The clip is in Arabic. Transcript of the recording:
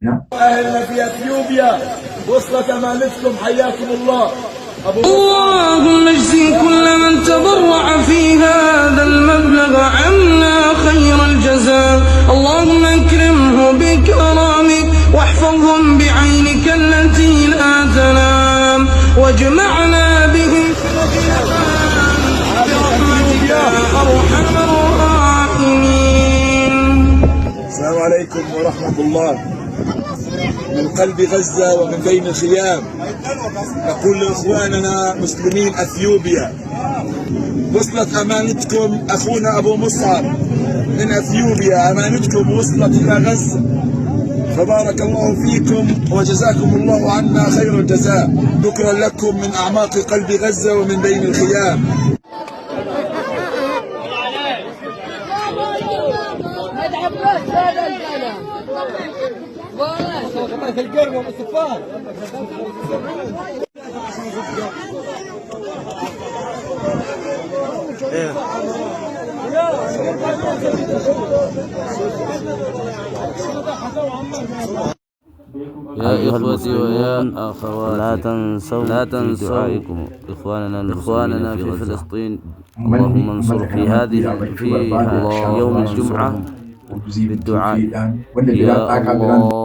أهلنا في أثيوبيا وصلت أمانتكم، حياكم الله. اللهم اجزي كل من تبرع في هذا المبلغ عنا خير الجزاء. اللهم اكرمه بكرامك واحفظهم بعينك التي لا تنام، واجمعنا بهم برحمتك يا أرحم الراحمين. السلام عليكم ورحمة الله. من قلب غزة ومن بين الخيام نقول لإخواننا مسلمين أثيوبيا، وصلت أمانتكم. أخونا أبو مصعب من أثيوبيا، أمانتكم وصلت إلى غزة، فبارك الله فيكم وجزاكم الله عنا خير الجزاء. شكرا لكم من أعماق قلب غزة ومن بين الخيام. يا إخوتي ويا أخواتي، لا تنسوا إخواننا في فلسطين. اللهم انصر في يوم الجمعة بالدعاء. يا الله